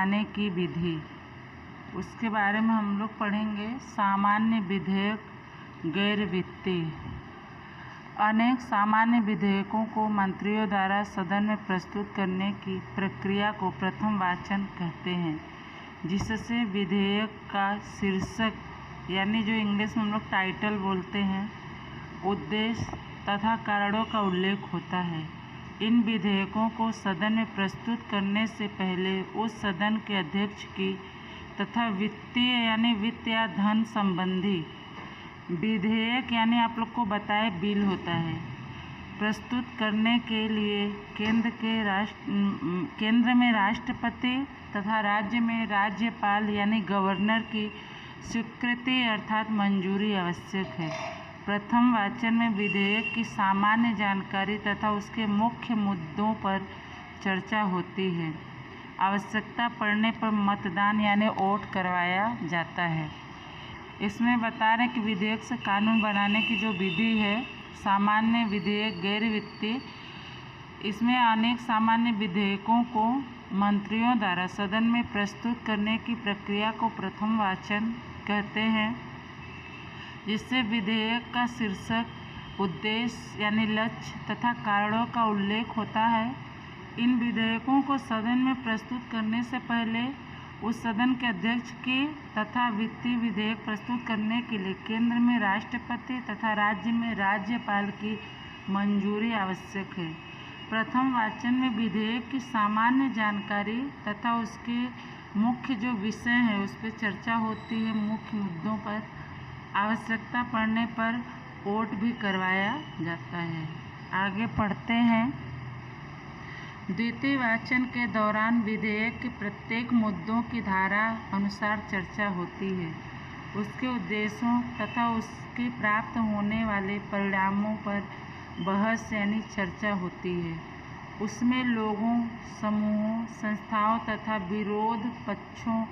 बनाने की विधि, उसके बारे में हम लोग पढ़ेंगे। सामान्य विधेयक, गैर वित्तीय। अनेक सामान्य विधेयकों को मंत्रियों द्वारा सदन में प्रस्तुत करने की प्रक्रिया को प्रथम वाचन कहते हैं, जिससे विधेयक का शीर्षक यानी जो इंग्लिश में हम लोग टाइटल बोलते हैं, उद्देश्य तथा कारणों का उल्लेख होता है। इन विधेयकों को सदन में प्रस्तुत करने से पहले उस सदन के अध्यक्ष की तथा वित्तीय यानी वित्त या धन संबंधी विधेयक यानी आप लोग को बताए बिल होता है, प्रस्तुत करने के लिए केंद्र में राष्ट्रपति तथा राज्य में राज्यपाल यानी गवर्नर की स्वीकृति अर्थात मंजूरी आवश्यक है। प्रथम वाचन में विधेयक की सामान्य जानकारी तथा उसके मुख्य मुद्दों पर चर्चा होती है। आवश्यकता पड़ने पर मतदान यानी वोट करवाया जाता है। इसमें बता रहे हैं कि विधेयक से कानून बनाने की जो विधि है, सामान्य विधेयक, गैर वित्तीय। इसमें अनेक सामान्य विधेयकों को मंत्रियों द्वारा सदन में प्रस्तुत करने की प्रक्रिया को प्रथम वाचन कहते हैं, जिससे विधेयक का शीर्षक, उद्देश्य यानी लक्ष्य तथा कारणों का उल्लेख होता है। इन विधेयकों को सदन में प्रस्तुत करने से पहले उस सदन के अध्यक्ष की तथा वित्तीय विधेयक प्रस्तुत करने के लिए केंद्र में राष्ट्रपति तथा राज्य में राज्यपाल की मंजूरी आवश्यक है। प्रथम वाचन में विधेयक की सामान्य जानकारी तथा उसके मुख्य जो विषय है उस पर चर्चा होती है, मुख्य मुद्दों पर। आवश्यकता पड़ने पर वोट भी करवाया जाता है। आगे पढ़ते हैं। द्वितीय वाचन के दौरान विधेयक के प्रत्येक मुद्दों की धारा अनुसार चर्चा होती है, उसके उद्देश्यों तथा उसके प्राप्त होने वाले परिणामों पर बहस यानी चर्चा होती है। उसमें लोगों, समूहों, संस्थाओं तथा विरोध पक्षों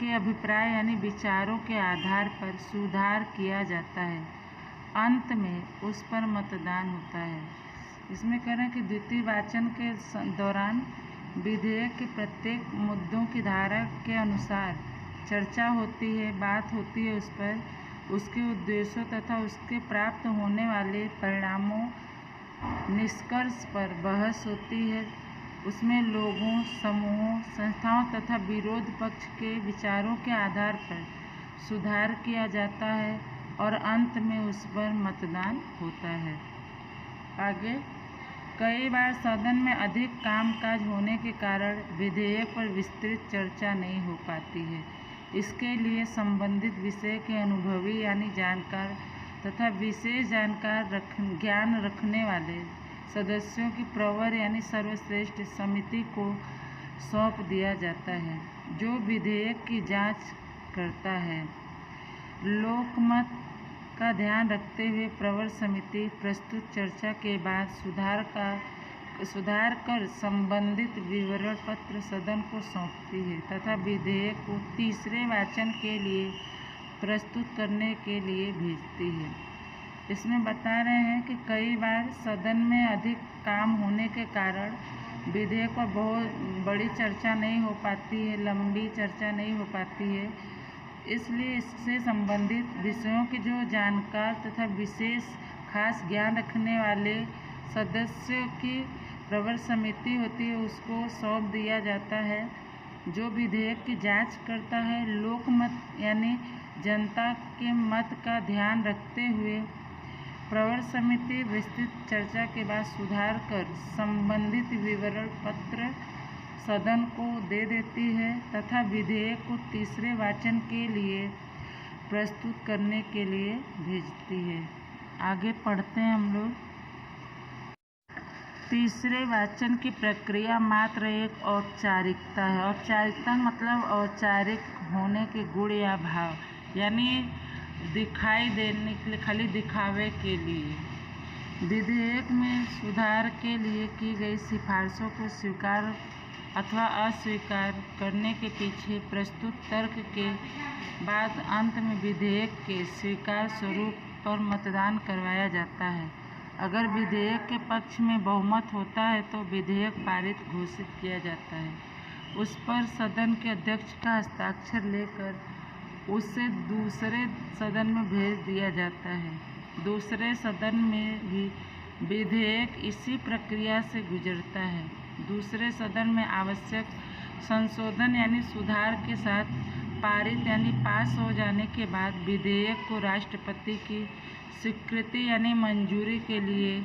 के अभिप्राय यानी विचारों के आधार पर सुधार किया जाता है। अंत में उस पर मतदान होता है। इसमें कह रहे हैं कि द्वितीय वाचन के दौरान विधेयक के प्रत्येक मुद्दों की धारा के अनुसार चर्चा होती है, बात होती है उस पर, उसके उद्देश्यों तथा उसके प्राप्त होने वाले परिणामों, निष्कर्ष पर बहस होती है। उसमें लोगों, समूहों, संस्थाओं तथा विरोध पक्ष के विचारों के आधार पर सुधार किया जाता है और अंत में उस पर मतदान होता है। आगे, कई बार सदन में अधिक कामकाज होने के कारण विधेयक पर विस्तृत चर्चा नहीं हो पाती है। इसके लिए संबंधित विषय के अनुभवी यानी जानकार तथा विशेष ज्ञान रखने वाले सदस्यों की प्रवर यानी सर्वश्रेष्ठ समिति को सौंप दिया जाता है, जो विधेयक की जांच करता है। लोकमत का ध्यान रखते हुए प्रवर समिति प्रस्तुत चर्चा के बाद सुधार कर संबंधित विवरण पत्र सदन को सौंपती है तथा विधेयक को तीसरे वाचन के लिए प्रस्तुत करने के लिए भेजती है। इसमें बता रहे हैं कि कई बार सदन में अधिक काम होने के कारण विधेयक पर बहुत बड़ी चर्चा नहीं हो पाती है, लंबी चर्चा नहीं हो पाती है। इसलिए इससे संबंधित विषयों के जो जानकार तथा विशेष खास ज्ञान रखने वाले सदस्यों की प्रवर समिति होती है, उसको सौंप दिया जाता है, जो विधेयक की जांच करता है। लोकमत यानी जनता के मत का ध्यान रखते हुए प्रवर समिति विस्तृत चर्चा के बाद सुधार कर संबंधित विवरण पत्र सदन को दे देती है तथा विधेयक को तीसरे वाचन के लिए प्रस्तुत करने के लिए भेजती है। आगे पढ़ते हैं हम लोग। तीसरे वाचन की प्रक्रिया मात्र एक औपचारिकता है। औपचारिकता मतलब औपचारिक होने के गुण या भाव, यानी दिखाई देने के लिए, खाली दिखावे के लिए। विधेयक में सुधार के लिए की गई सिफारिशों को स्वीकार अथवा अस्वीकार करने के पीछे प्रस्तुत तर्क के बाद अंत में विधेयक के स्वीकार स्वरूप पर मतदान करवाया जाता है। अगर विधेयक के पक्ष में बहुमत होता है तो विधेयक पारित घोषित किया जाता है। उस पर सदन के अध्यक्ष का हस्ताक्षर लेकर उसे दूसरे सदन में भेज दिया जाता है। दूसरे सदन में भी विधेयक इसी प्रक्रिया से गुजरता है। दूसरे सदन में आवश्यक संशोधन यानी सुधार के साथ पारित यानी पास हो जाने के बाद विधेयक को राष्ट्रपति की स्वीकृति यानी मंजूरी के लिए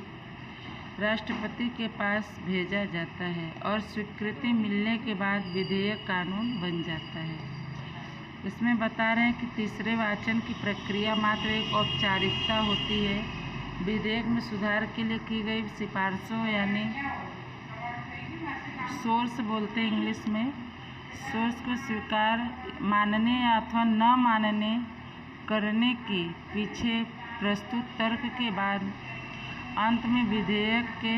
राष्ट्रपति के पास भेजा जाता है और स्वीकृति मिलने के बाद विधेयक कानून बन जाता है। इसमें बता रहे हैं कि तीसरे वाचन की प्रक्रिया मात्र एक औपचारिकता होती है। विधेयक में सुधार के लिए की गई सिफारिशों यानी सोर्स बोलते हैं इंग्लिश में, सोर्स को स्वीकार मानने अथवा न मानने करने के पीछे प्रस्तुत तर्क के बाद अंत में विधेयक के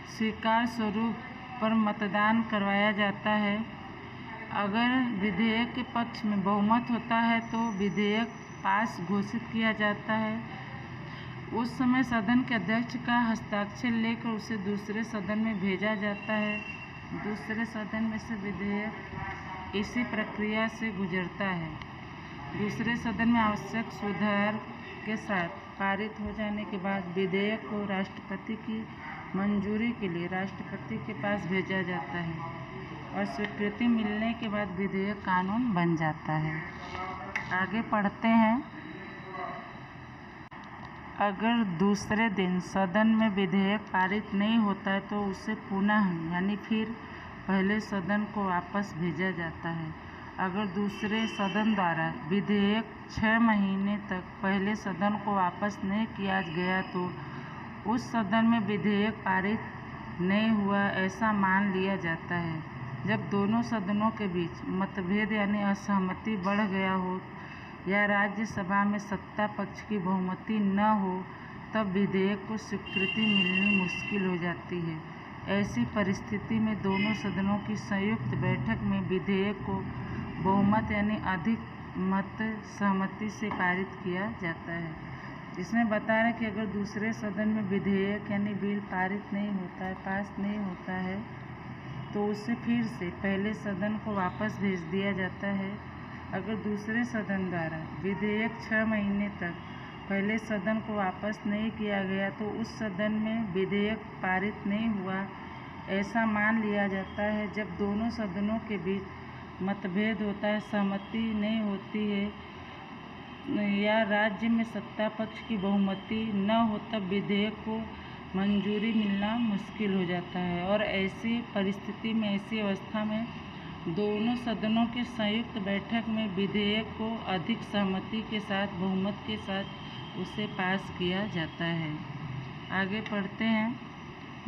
स्वीकार स्वरूप पर मतदान करवाया जाता है। अगर विधेयक के पक्ष में बहुमत होता है तो विधेयक पास घोषित किया जाता है। उस समय सदन के अध्यक्ष का हस्ताक्षर लेकर उसे दूसरे सदन में भेजा जाता है। दूसरे सदन में से विधेयक इसी प्रक्रिया से गुजरता है। दूसरे सदन में आवश्यक सुधार के साथ पारित हो जाने के बाद विधेयक को राष्ट्रपति की मंजूरी के लिए राष्ट्रपति के पास भेजा जाता है और स्वीकृति मिलने के बाद विधेयक कानून बन जाता है। आगे पढ़ते हैं। अगर दूसरे दिन सदन में विधेयक पारित नहीं होता है तो उसे पुनः यानी फिर पहले सदन को वापस भेजा जाता है। अगर दूसरे सदन द्वारा विधेयक 6 महीने तक पहले सदन को वापस नहीं किया गया तो उस सदन में विधेयक पारित नहीं हुआ ऐसा मान लिया जाता है। जब दोनों सदनों के बीच मतभेद यानी असहमति बढ़ गया हो या राज्यसभा में सत्ता पक्ष की बहुमति न हो तब विधेयक को स्वीकृति मिलनी मुश्किल हो जाती है। ऐसी परिस्थिति में दोनों सदनों की संयुक्त बैठक में विधेयक को बहुमत यानी अधिक मत सहमति से पारित किया जाता है। इसमें बता रहे कि अगर दूसरे सदन में विधेयक यानी बिल पारित नहीं होता है, पास नहीं होता है, तो उसे फिर से पहले सदन को वापस भेज दिया जाता है। अगर दूसरे सदन द्वारा विधेयक 6 महीने तक पहले सदन को वापस नहीं किया गया तो उस सदन में विधेयक पारित नहीं हुआ ऐसा मान लिया जाता है। जब दोनों सदनों के बीच मतभेद होता है, सहमति नहीं होती है या राज्य में सत्ता पक्ष की बहुमति न हो तब विधेयक को मंजूरी मिलना मुश्किल हो जाता है और ऐसी परिस्थिति में, ऐसी अवस्था में दोनों सदनों के संयुक्त बैठक में विधेयक को अधिक सहमति के साथ, बहुमत के साथ उसे पास किया जाता है। आगे पढ़ते हैं।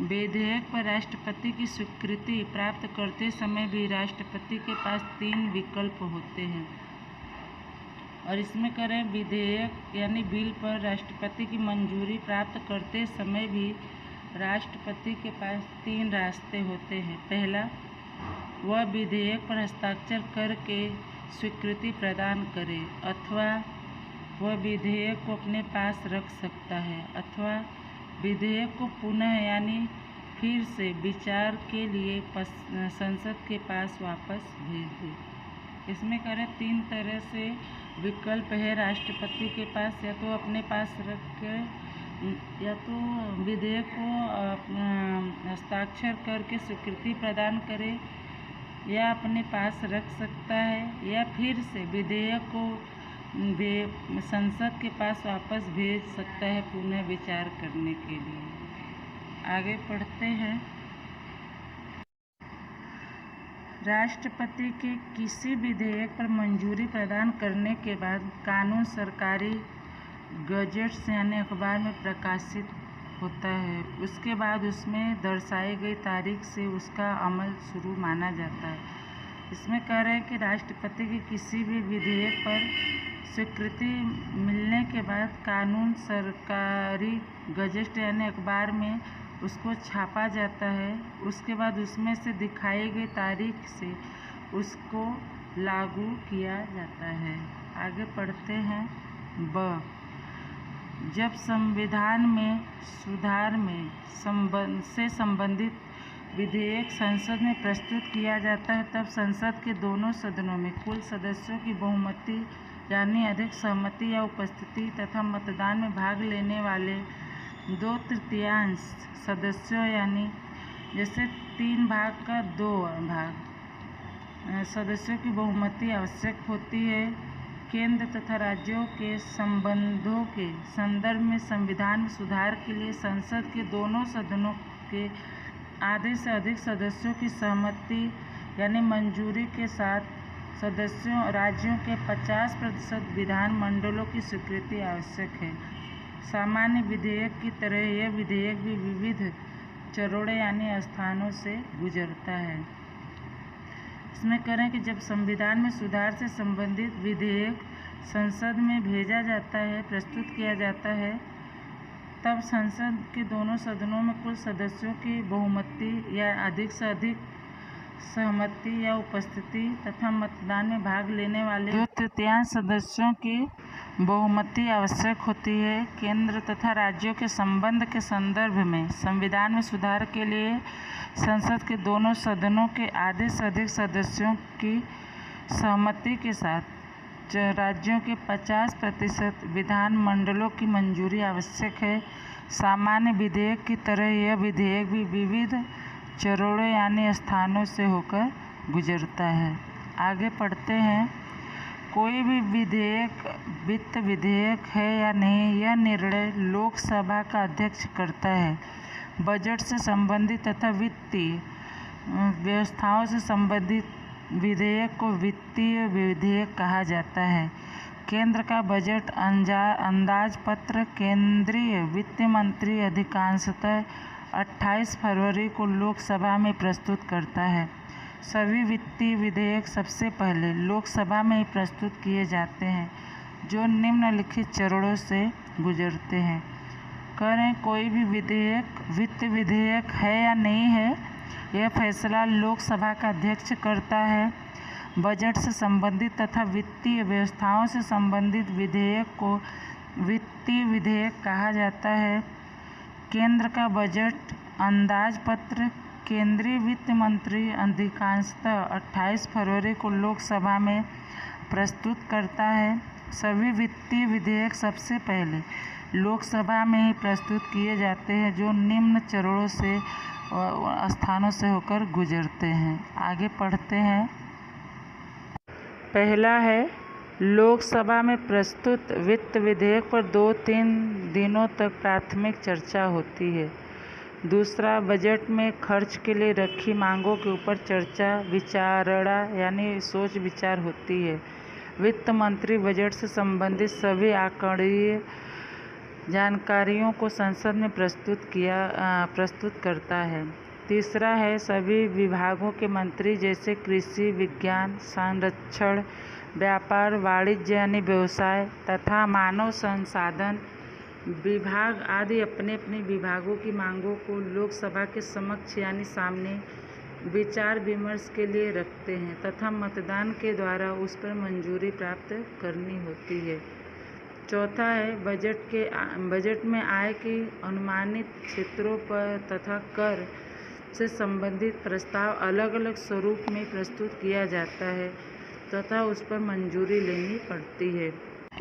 विधेयक पर राष्ट्रपति की स्वीकृति प्राप्त करते समय भी राष्ट्रपति के पास 3 विकल्प होते हैं और इसमें करें विधेयक यानी बिल पर राष्ट्रपति की मंजूरी प्राप्त करते समय भी राष्ट्रपति के पास 3 रास्ते होते हैं। पहला, वह विधेयक पर हस्ताक्षर करके स्वीकृति प्रदान करे अथवा वह विधेयक को अपने पास रख सकता है अथवा विधेयक को पुनः यानी फिर से विचार के लिए संसद के पास वापस भेज दे। इसमें करें 3 तरह से विकल्प है राष्ट्रपति के पास, या तो अपने पास रख के या तो विधेयक को हस्ताक्षर करके स्वीकृति प्रदान करे या अपने पास रख सकता है या फिर से विधेयक को संसद के पास वापस भेज सकता है पुनः विचार करने के लिए। आगे पढ़ते हैं। राष्ट्रपति के किसी विधेयक पर मंजूरी प्रदान करने के बाद कानून सरकारी गजेट्स यानी अखबार में प्रकाशित होता है। उसके बाद उसमें दर्शाई गई तारीख से उसका अमल शुरू माना जाता है। इसमें कह रहे हैं कि राष्ट्रपति के किसी भी विधेयक पर स्वीकृति मिलने के बाद कानून सरकारी गजेट यानी अखबार में उसको छापा जाता है। उसके बाद उसमें से दिखाई गई तारीख से उसको लागू किया जाता है। आगे पढ़ते हैं। जब संविधान में सुधार में संबंधित विधेयक संसद में प्रस्तुत किया जाता है तब संसद के दोनों सदनों में कुल सदस्यों की बहुमति यानी अधिक सहमति या उपस्थिति तथा मतदान में भाग लेने वाले 2/3 सदस्यों यानी जैसे 3 भाग का 2 भाग सदस्यों की बहुमति आवश्यक होती है। केंद्र तथा राज्यों के संबंधों के संदर्भ में संविधान में सुधार के लिए संसद के दोनों सदनों के आधे से अधिक सदस्यों की सहमति यानी मंजूरी के साथ राज्यों के 50% विधानमंडलों की स्वीकृति आवश्यक है। सामान्य विधेयक की तरह यह विधेयक भी विविध चरणों यानी स्थानों से गुजरता है। इसमें करें कि जब संविधान में सुधार से संबंधित विधेयक संसद में भेजा जाता है, प्रस्तुत किया जाता है, तब संसद के दोनों सदनों में कुल सदस्यों की बहुमति या अधिक से अधिक सहमति या उपस्थिति तथा मतदान में भाग लेने वाले 2/3 सदस्यों की बहुमति आवश्यक होती है। केंद्र तथा राज्यों के संबंध के संदर्भ में संविधान में सुधार के लिए संसद के दोनों सदनों के आधे से अधिक सदस्यों की सहमति के साथ राज्यों के 50% विधानमंडलों की मंजूरी आवश्यक है। सामान्य विधेयक की तरह यह विधेयक भी विविध चरणों यानी स्थानों से होकर गुजरता है। आगे पढ़ते हैं। कोई भी विधेयक वित्त विधेयक है या नहीं, यह निर्णय लोकसभा का अध्यक्ष करता है। बजट से संबंधित तथा वित्तीय व्यवस्थाओं से संबंधित विधेयक को वित्तीय विधेयक कहा जाता है। केंद्र का बजट अंदाजपत्र केंद्रीय वित्त मंत्री अधिकांशतः 28 फरवरी को लोकसभा में प्रस्तुत करता है। सभी वित्तीय विधेयक सबसे पहले लोकसभा में ही प्रस्तुत किए जाते हैं, जो निम्नलिखित चरणों से गुजरते हैं। करें कोई भी विधेयक वित्त विधेयक है या नहीं है, यह फैसला लोकसभा का अध्यक्ष करता है। बजट से संबंधित तथा वित्तीय व्यवस्थाओं से संबंधित विधेयक को वित्तीय विधेयक कहा जाता है। केंद्र का बजट अंदाजपत्र केंद्रीय वित्त मंत्री अधिकांशतः 28 फरवरी को लोकसभा में प्रस्तुत करता है। सभी वित्तीय विधेयक सबसे पहले लोकसभा में ही प्रस्तुत किए जाते हैं, जो निम्न चरणों से स्थानों से होकर गुजरते हैं। आगे पढ़ते हैं। पहला है लोकसभा में प्रस्तुत वित्त विधेयक पर 2-3 दिनों तक प्राथमिक चर्चा होती है। दूसरा, बजट में खर्च के लिए रखी मांगों के ऊपर चर्चा विचारणा यानी सोच विचार होती है। वित्त मंत्री बजट से संबंधित सभी आंकड़ीय जानकारियों को संसद में प्रस्तुत करता है। तीसरा है सभी विभागों के मंत्री जैसे कृषि, विज्ञान, संरक्षण, व्यापार, वाणिज्य यानी व्यवसाय तथा मानव संसाधन विभाग आदि अपने अपने विभागों की मांगों को लोकसभा के समक्ष यानी सामने विचार विमर्श के लिए रखते हैं तथा मतदान के द्वारा उस पर मंजूरी प्राप्त करनी होती है। चौथा है बजट में आय के अनुमानित क्षेत्रों पर तथा कर से संबंधित प्रस्ताव अलग अलग स्वरूप में प्रस्तुत किया जाता है तथा उस पर मंजूरी लेनी पड़ती है।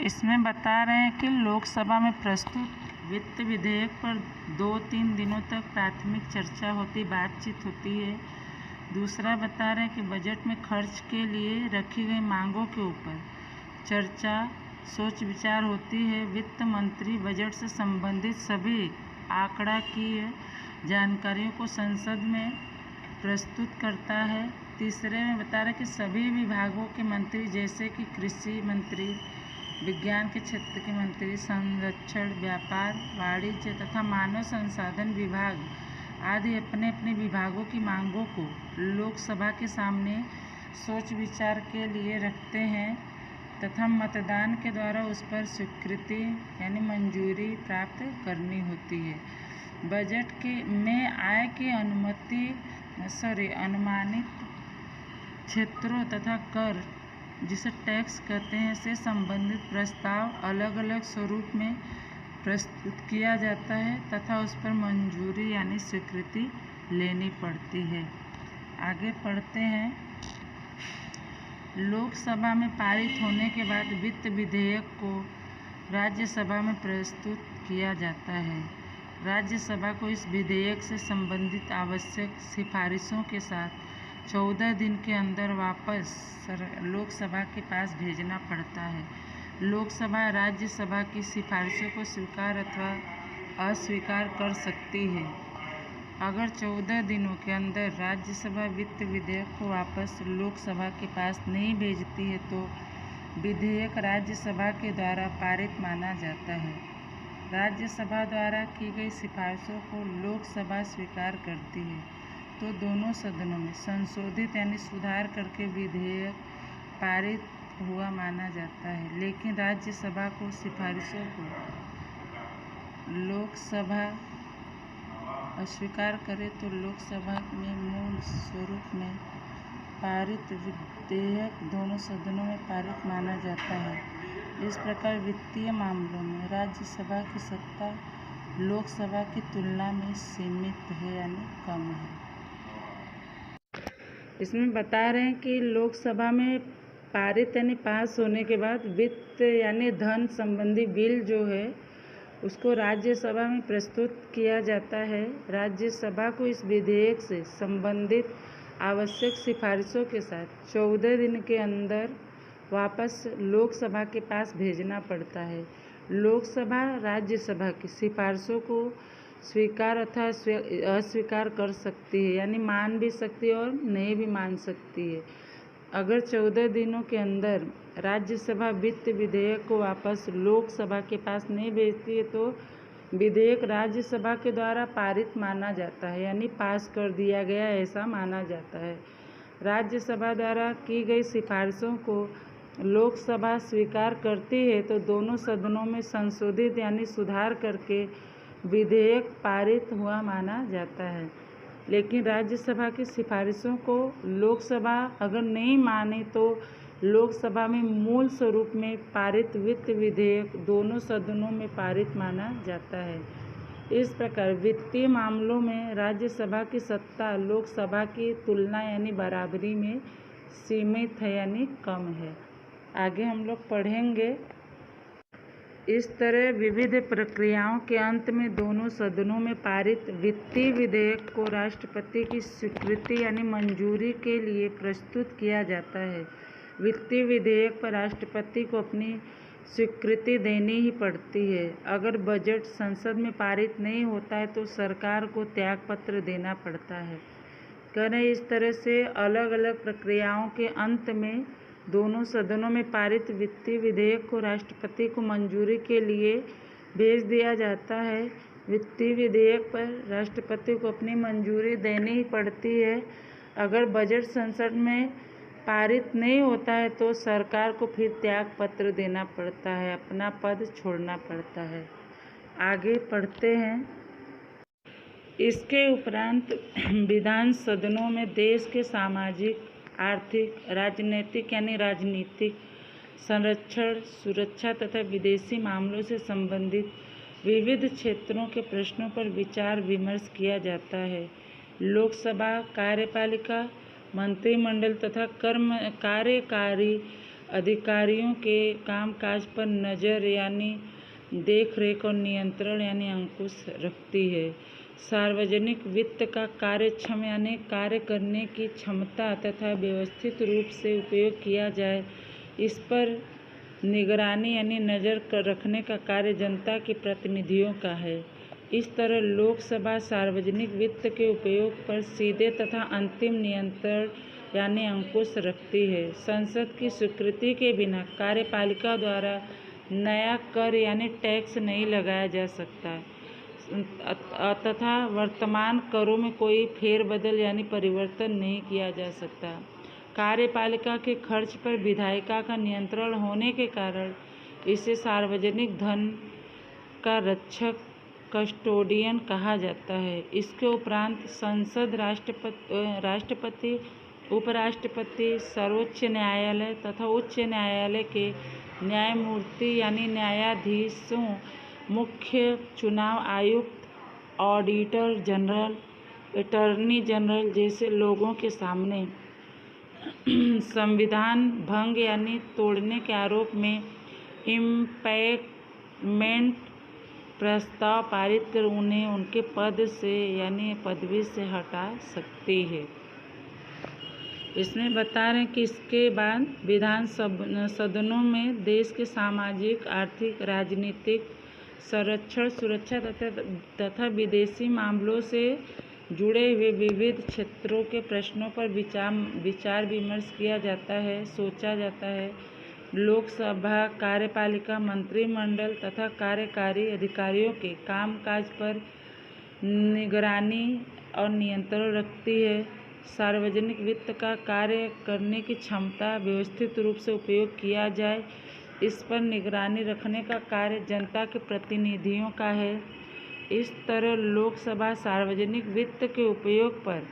इसमें बता रहे हैं कि लोकसभा में प्रस्तुत वित्त विधेयक पर 2-3 दिनों तक प्राथमिक चर्चा होती, बातचीत होती है। दूसरा बता रहे हैं कि बजट में खर्च के लिए रखी गई मांगों के ऊपर चर्चा सोच विचार होती है। वित्त मंत्री बजट से संबंधित सभी आंकड़ाकीय जानकारियों को संसद में प्रस्तुत करता है। तीसरे में बता रहे कि सभी विभागों के मंत्री जैसे कि कृषि मंत्री, विज्ञान के क्षेत्र के मंत्री, संरक्षण, व्यापार, वाणिज्य तथा मानव संसाधन विभाग आदि अपने अपने विभागों की मांगों को लोकसभा के सामने सोच विचार के लिए रखते हैं तथा मतदान के द्वारा उस पर स्वीकृति यानी मंजूरी प्राप्त करनी होती है। बजट में आय की अनुमानित क्षेत्रों तथा कर जिसे टैक्स कहते हैं से संबंधित प्रस्ताव अलग अलग स्वरूप में प्रस्तुत किया जाता है तथा उस पर मंजूरी यानी स्वीकृति लेनी पड़ती है। आगे पढ़ते हैं। लोकसभा में पारित होने के बाद वित्त विधेयक को राज्यसभा में प्रस्तुत किया जाता है। राज्यसभा को इस विधेयक से संबंधित आवश्यक सिफारिशों के साथ 14 दिन के अंदर वापस लोकसभा के पास भेजना पड़ता है। लोकसभा राज्यसभा की सिफारिशों को स्वीकार अथवा अस्वीकार कर सकती है। अगर 14 दिनों के अंदर राज्यसभा वित्त विधेयक को वापस लोकसभा के पास नहीं भेजती है तो विधेयक राज्यसभा के द्वारा पारित माना जाता है। राज्यसभा द्वारा की गई सिफारिशों को लोकसभा स्वीकार करती है तो दोनों सदनों में संशोधित यानी सुधार करके विधेयक पारित हुआ माना जाता है। लेकिन राज्यसभा को सिफारिशों को लोकसभा अस्वीकार करे तो लोकसभा में मूल स्वरूप में पारित विधेयक दोनों सदनों में पारित माना जाता है। इस प्रकार वित्तीय मामलों में राज्यसभा की सत्ता लोकसभा की तुलना में सीमित है यानी कम है। इसमें बता रहे हैं कि लोकसभा में पारित यानी पास होने के बाद वित्त यानी धन संबंधी बिल जो है उसको राज्यसभा में प्रस्तुत किया जाता है। राज्यसभा को इस विधेयक से संबंधित आवश्यक सिफारिशों के साथ 14 दिन के अंदर वापस लोकसभा के पास भेजना पड़ता है। लोकसभा राज्यसभा की सिफारिशों को स्वीकार अथवा अस्वीकार कर सकती है यानी मान भी सकती है और नहीं भी मान सकती है। अगर 14 दिनों के अंदर राज्यसभा वित्त विधेयक को वापस लोकसभा के पास नहीं भेजती है तो विधेयक राज्यसभा के द्वारा पारित माना जाता है यानी पास कर दिया गया ऐसा माना जाता है। राज्यसभा द्वारा की गई सिफारिशों को लोकसभा स्वीकार करती है तो दोनों सदनों में संशोधित यानी सुधार करके विधेयक पारित हुआ माना जाता है। लेकिन राज्यसभा की सिफारिशों को लोकसभा अगर नहीं माने तो लोकसभा में मूल स्वरूप में पारित वित्त विधेयक दोनों सदनों में पारित माना जाता है। इस प्रकार वित्तीय मामलों में राज्यसभा की सत्ता लोकसभा की तुलना यानी बराबरी में सीमित है यानी कम है। आगे हम लोग पढ़ेंगे। इस तरह विविध प्रक्रियाओं के अंत में दोनों सदनों में पारित वित्तीय विधेयक को राष्ट्रपति की स्वीकृति यानी मंजूरी के लिए प्रस्तुत किया जाता है। वित्तीय विधेयक पर राष्ट्रपति को अपनी स्वीकृति देनी ही पड़ती है। अगर बजट संसद में पारित नहीं होता है तो सरकार को त्यागपत्र देना पड़ता है। करें इस तरह से अलग अलग प्रक्रियाओं के अंत में दोनों सदनों में पारित वित्तीय विधेयक को राष्ट्रपति को मंजूरी के लिए भेज दिया जाता है। वित्तीय विधेयक पर राष्ट्रपति को अपनी मंजूरी देनी ही पड़ती है। अगर बजट संसद में पारित नहीं होता है तो सरकार को फिर त्याग पत्र देना पड़ता है, अपना पद छोड़ना पड़ता है। आगे पढ़ते हैं। इसके उपरांत विधान सदनों में देश के सामाजिक आर्थिक राजनीतिक यानी राजनीतिक संरक्षण सुरक्षा तथा विदेशी मामलों से संबंधित विविध क्षेत्रों के प्रश्नों पर विचार विमर्श किया जाता है। लोकसभा कार्यपालिका मंत्रिमंडल तथा कार्यकारी अधिकारियों के कामकाज पर नज़र यानी देख रेख और नियंत्रण यानी अंकुश रखती है। सार्वजनिक वित्त का कार्यक्षम यानी कार्य करने की क्षमता तथा व्यवस्थित रूप से उपयोग किया जाए इस पर निगरानी यानी नज़र रखने का कार्य जनता के प्रतिनिधियों का है। इस तरह लोकसभा सार्वजनिक वित्त के उपयोग पर सीधे तथा अंतिम नियंत्रण यानी अंकुश रखती है। संसद की स्वीकृति के बिना कार्यपालिका द्वारा नया कर यानी टैक्स नहीं लगाया जा सकता तथा वर्तमान करों में कोई फेरबदल यानी परिवर्तन नहीं किया जा सकता। कार्यपालिका के खर्च पर विधायिका का नियंत्रण होने के कारण इसे सार्वजनिक धन का रक्षक कस्टोडियन कहा जाता है। इसके उपरांत संसद राष्ट्रपति उपराष्ट्रपति सर्वोच्च न्यायालय तथा उच्च न्यायालय के न्यायमूर्ति यानी न्यायाधीशों मुख्य चुनाव आयुक्त ऑडिटर जनरल अटॉर्नी जनरल जैसे लोगों के सामने संविधान भंग यानी तोड़ने के आरोप में इम्पीचमेंट प्रस्ताव पारित कर उन्हें उनके पद से यानी पदवी से हटा सकती है। इसमें बता रहे हैं कि इसके बाद विधान सदनों में देश के सामाजिक, आर्थिक, राजनीतिक, संरक्षण, सुरक्षा तथा विदेशी मामलों से जुड़े हुए विविध क्षेत्रों के प्रश्नों पर विचार विमर्श किया जाता है, सोचा जाता है। लोकसभा, कार्यपालिका, मंत्रिमंडल तथा कार्यकारी अधिकारियों के कामकाज पर निगरानी और नियंत्रण रखती है। सार्वजनिक वित्त का कार्य करने की क्षमता व्यवस्थित रूप से उपयोग किया जाए, इस पर निगरानी रखने का कार्य जनता के प्रतिनिधियों का है। इस तरह लोकसभा सार्वजनिक वित्त के उपयोग पर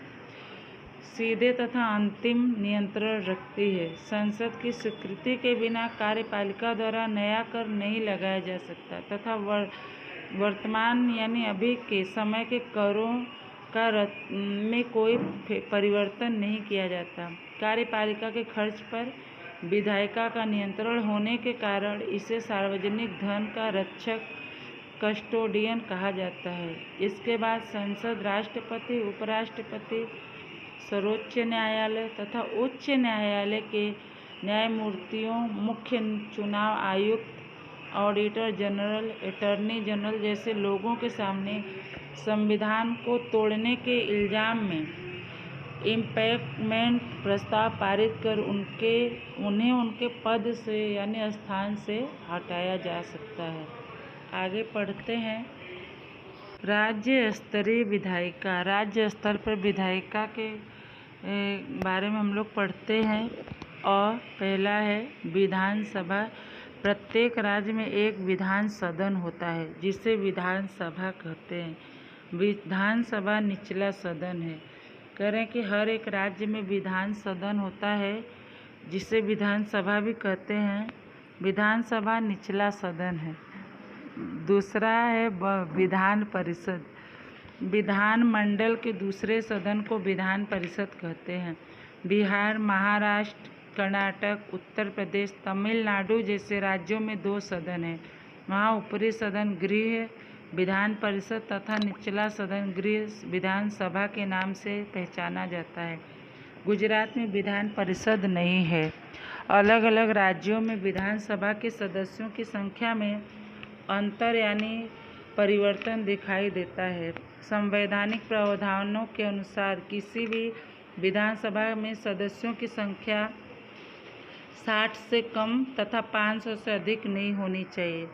सीधे तथा अंतिम नियंत्रण रखती है। संसद की स्वीकृति के बिना कार्यपालिका द्वारा नया कर नहीं लगाया जा सकता तथा वर्तमान यानी अभी के समय के करों का में कोई परिवर्तन नहीं किया जाता। कार्यपालिका के खर्च पर विधायिका का नियंत्रण होने के कारण इसे सार्वजनिक धन का रक्षक कस्टोडियन कहा जाता है। इसके बाद संसद राष्ट्रपति, उपराष्ट्रपति, सर्वोच्च न्यायालय तथा उच्च न्यायालय के न्यायमूर्तियों, मुख्य चुनाव आयुक्त, ऑडिटर जनरल, अटॉर्नी जनरल जैसे लोगों के सामने संविधान को तोड़ने के इल्जाम में इम्पीचमेंट प्रस्ताव पारित कर उन्हें उनके पद से यानी स्थान से हटाया जा सकता है। आगे पढ़ते हैं। राज्य स्तरीय विधायिका। राज्य स्तर पर विधायिका के बारे में हम लोग पढ़ते हैं। और पहला है विधानसभा। प्रत्येक राज्य में एक विधान सदन होता है जिसे विधानसभा कहते हैं। विधानसभा निचला सदन है। कह रहे हैं कि हर एक राज्य में विधान सदन होता है जिसे विधानसभा भी कहते हैं। विधानसभा निचला सदन है। दूसरा है विधान परिषद। विधानमंडल के दूसरे सदन को विधान परिषद कहते हैं। बिहार, महाराष्ट्र, कर्नाटक, उत्तर प्रदेश, तमिलनाडु जैसे राज्यों में 2 सदन हैं। वहाँ ऊपरी सदन गृह विधान परिषद तथा निचला सदन गृह विधानसभा के नाम से पहचाना जाता है। गुजरात में विधान परिषद नहीं है। अलग अलग राज्यों में विधानसभा के सदस्यों की संख्या में अंतर यानी परिवर्तन दिखाई देता है। संवैधानिक प्रावधानों के अनुसार किसी भी विधानसभा में सदस्यों की संख्या 60 से कम तथा 500 से अधिक नहीं होनी चाहिए।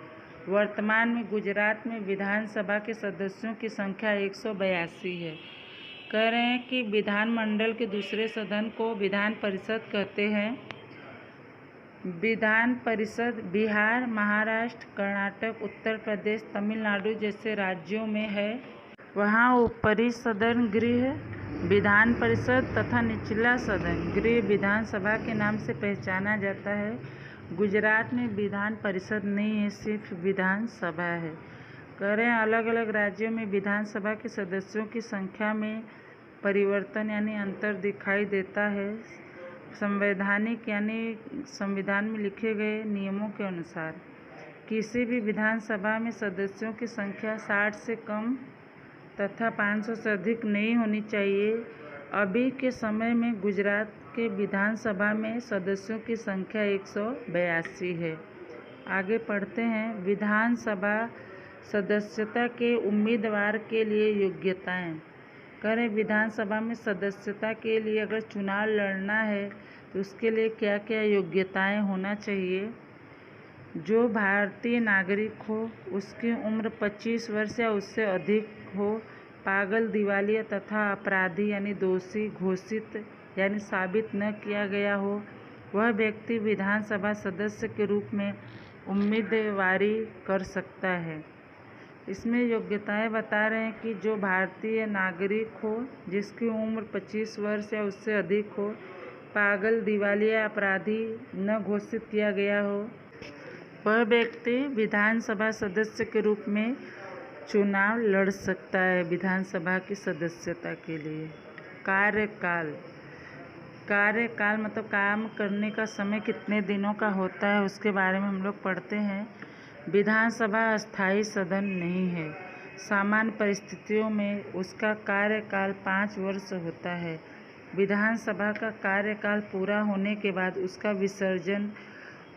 वर्तमान में गुजरात में विधानसभा के सदस्यों की संख्या 182 है। कह रहे हैं कि विधानमंडल के दूसरे सदन को विधान परिषद कहते हैं। विधान परिषद बिहार, महाराष्ट्र, कर्नाटक, उत्तर प्रदेश, तमिलनाडु जैसे राज्यों में है। वहाँ ऊपरी सदन गृह विधान परिषद तथा निचला सदन गृह विधानसभा के नाम से पहचाना जाता है। गुजरात में विधान परिषद नहीं है, सिर्फ विधानसभा है। कह रहे हैं अलग अलग राज्यों में विधानसभा के सदस्यों की संख्या में परिवर्तन यानी अंतर दिखाई देता है। संवैधानिक यानी संविधान में लिखे गए नियमों के अनुसार किसी भी विधानसभा में सदस्यों की संख्या 60 से कम तथा 500 से अधिक नहीं होनी चाहिए। अभी के समय में गुजरात के विधानसभा में सदस्यों की संख्या 182 है। आगे पढ़ते हैं। विधानसभा सदस्यता के उम्मीदवार के लिए योग्यताएं। करें विधानसभा में सदस्यता के लिए अगर चुनाव लड़ना है तो उसके लिए क्या क्या योग्यताएं होना चाहिए। जो भारतीय नागरिक हो, उसकी उम्र 25 वर्ष या उससे अधिक हो, पागल, दिवालिया तथा अपराधी यानी दोषी घोषित यानी साबित न किया गया हो, वह व्यक्ति विधानसभा सदस्य के रूप में उम्मीदवारी कर सकता है। इसमें योग्यताएं बता रहे हैं कि जो भारतीय नागरिक हो, जिसकी उम्र 25 वर्ष या उससे अधिक हो, पागल, दिवालिया, अपराधी न घोषित किया गया हो, वह व्यक्ति विधानसभा सदस्य के रूप में चुनाव लड़ सकता है विधानसभा की सदस्यता के लिए। कार्यकाल मतलब काम करने का समय कितने दिनों का होता है, उसके बारे में हम लोग पढ़ते हैं। विधानसभा अस्थायी सदन नहीं है। सामान्य परिस्थितियों में उसका कार्यकाल 5 वर्ष होता है। विधानसभा का कार्यकाल पूरा होने के बाद उसका विसर्जन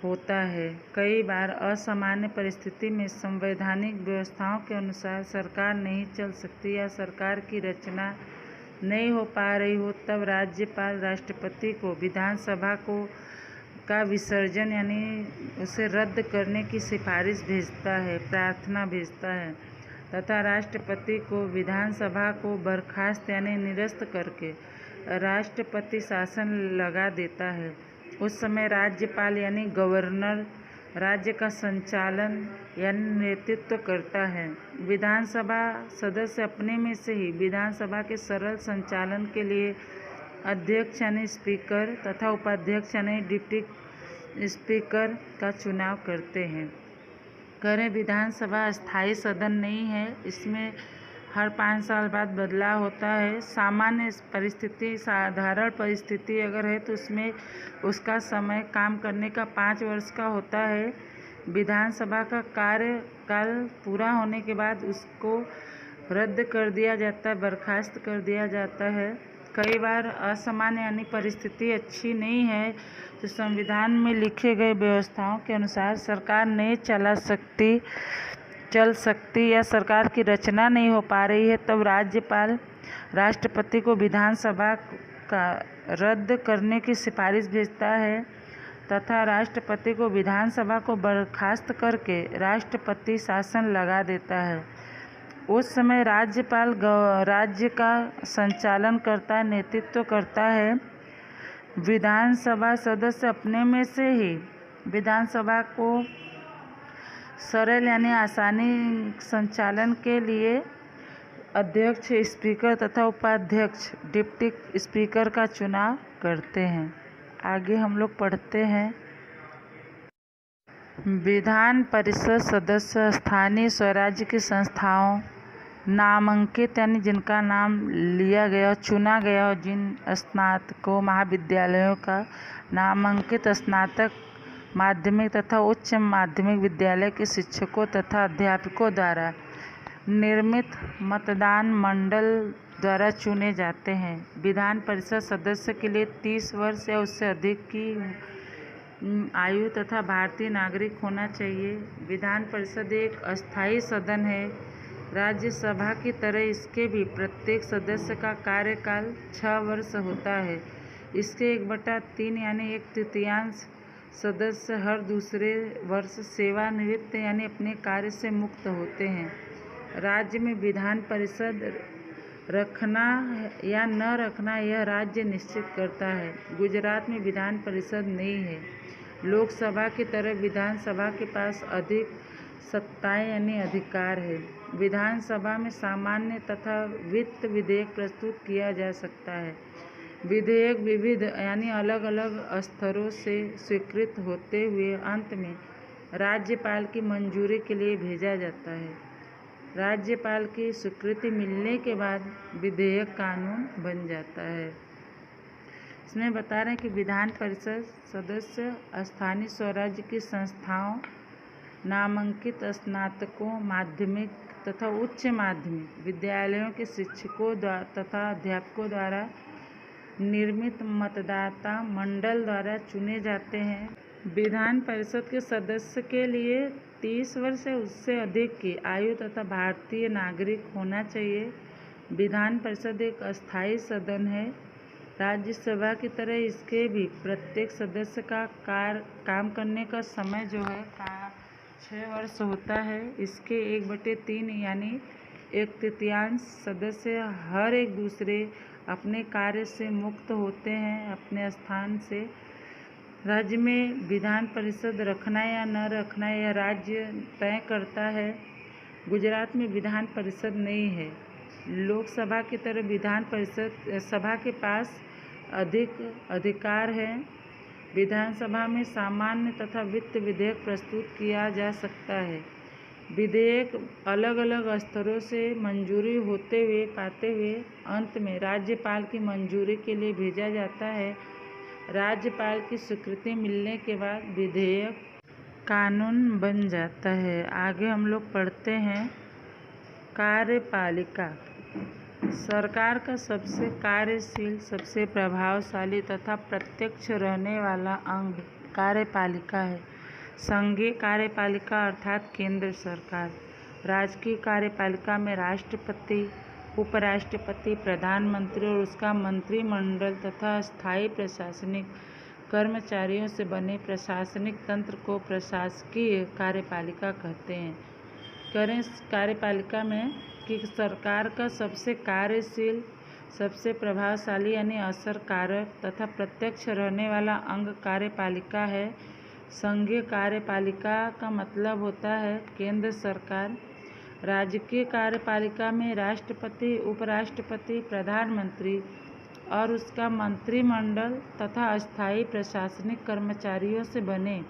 होता है। कई बार असामान्य परिस्थिति में संवैधानिक व्यवस्थाओं के अनुसार सरकार नहीं चल सकती या सरकार की रचना नहीं हो पा रही हो, तब राज्यपाल राष्ट्रपति को विधानसभा का विसर्जन यानी उसे रद्द करने की सिफारिश भेजता है, प्रार्थना भेजता है तथा राष्ट्रपति को विधानसभा को बर्खास्त यानी निरस्त करके राष्ट्रपति शासन लगा देता है। उस समय राज्यपाल यानी गवर्नर राज्य का संचालन यानी नेतृत्व करता है। विधानसभा सदस्य अपने में से ही विधानसभा के सरल संचालन के लिए अध्यक्ष यानी स्पीकर तथा उपाध्यक्ष यानी डिप्टी स्पीकर का चुनाव करते हैं। विधानसभा अस्थायी सदन नहीं है, इसमें हर 5 साल बाद बदलाव होता है। सामान्य परिस्थिति, साधारण परिस्थिति अगर है तो उसमें उसका समय काम करने का 5 वर्ष का होता है। विधानसभा का कार्यकाल पूरा होने के बाद उसको रद्द कर दिया जाता है, बर्खास्त कर दिया जाता है। कई बार असामान्य यानी परिस्थिति अच्छी नहीं है तो संविधान में लिखे गए व्यवस्थाओं के अनुसार सरकार नहीं चल सकती या सरकार की रचना नहीं हो पा रही है, तब राज्यपाल राष्ट्रपति को विधानसभा का रद्द करने की सिफारिश भेजता है तथा राष्ट्रपति को विधानसभा को बर्खास्त करके राष्ट्रपति शासन लगा देता है। उस समय राज्यपाल राज्य का संचालन करता है, नेतृत्व करता है। विधानसभा सदस्य अपने में से ही विधानसभा को सरल यानी आसानी संचालन के लिए अध्यक्ष, स्पीकर तथा उपाध्यक्ष डिप्टी स्पीकर का चुनाव करते हैं। आगे हम लोग पढ़ते हैं। विधान परिषद सदस्य स्थानीय स्वराज्य की संस्थाओं नामांकित यानी जिनका नाम लिया गया चुना गया और जिन स्नातकों महाविद्यालयों का नामांकित स्नातक माध्यमिक तथा उच्च माध्यमिक विद्यालय के शिक्षकों तथा अध्यापकों द्वारा निर्मित मतदान मंडल द्वारा चुने जाते हैं। विधान परिषद सदस्य के लिए 30 वर्ष या उससे अधिक की आयु तथा भारतीय नागरिक होना चाहिए। विधान परिषद एक अस्थायी सदन है। राज्यसभा की तरह इसके भी प्रत्येक सदस्य का कार्यकाल 6 वर्ष होता है। इसके 1/3 यानी 1/3 सदस्य हर दूसरे वर्ष सेवानिवृत्त यानी अपने कार्य से मुक्त होते हैं। राज्य में विधान परिषद रखना या न रखना यह राज्य निश्चित करता है। गुजरात में विधान परिषद नहीं है। लोकसभा की तरह विधानसभा के पास अधिक सत्ताएं यानी अधिकार है। विधानसभा में सामान्य तथा वित्त विधेयक प्रस्तुत किया जा सकता है। विधेयक विविध यानी अलग अलग स्तरों से स्वीकृत होते हुए अंत में राज्यपाल की मंजूरी के लिए भेजा जाता है। राज्यपाल की स्वीकृति मिलने के बाद विधेयक कानून बन जाता है। इसमें बता रहे हैं कि विधान परिषद सदस्य स्थानीय स्वराज्य की संस्थाओं नामांकित स्नातकों माध्यमिक तथा उच्च माध्यमिक विद्यालयों के शिक्षकों तथा अध्यापकों द्वारा निर्मित मतदाता मंडल द्वारा चुने जाते हैं। विधान परिषद के सदस्य के लिए 30 वर्ष या उससे अधिक की आयु तथा भारतीय नागरिक होना चाहिए। विधान परिषद एक अस्थायी सदन है। राज्यसभा की तरह इसके भी प्रत्येक सदस्य का काम करने का समय जो है 6 वर्ष होता है। इसके 1/3 यानी 1/3 सदस्य हर एक दूसरे अपने कार्य से मुक्त होते हैं अपने स्थान से। राज्य में विधान परिषद रखना या न रखना यह राज्य तय करता है। गुजरात में विधान परिषद नहीं है। लोकसभा की तरह विधान परिषद सभा के पास अधिक अधिकार है। विधानसभा में सामान्य तथा वित्त विधेयक प्रस्तुत किया जा सकता है। विधेयक अलग अलग स्तरों से मंजूरी पाते हुए अंत में राज्यपाल की मंजूरी के लिए भेजा जाता है। राज्यपाल की स्वीकृति मिलने के बाद विधेयक कानून बन जाता है। आगे हम लोग पढ़ते हैं कार्यपालिका। सरकार का सबसे कार्यशील, सबसे प्रभावशाली तथा प्रत्यक्ष रहने वाला अंग कार्यपालिका है। संघीय कार्यपालिका अर्थात केंद्र सरकार। राजकीय कार्यपालिका में राष्ट्रपति, उपराष्ट्रपति, प्रधानमंत्री और उसका मंत्रिमंडल तथा स्थायी प्रशासनिक कर्मचारियों से बने प्रशासनिक तंत्र को प्रशासकीय कार्यपालिका कहते हैं। करें कार्यपालिका में कि सरकार का सबसे कार्यशील, सबसे प्रभावशाली यानी असरकारक तथा प्रत्यक्ष रहने वाला अंग कार्यपालिका है। संघीय कार्यपालिका का मतलब होता है केंद्र सरकार। राजकीय कार्यपालिका में राष्ट्रपति, उपराष्ट्रपति, प्रधानमंत्री और उसका मंत्रिमंडल तथा अस्थायी प्रशासनिक कर्मचारियों से बने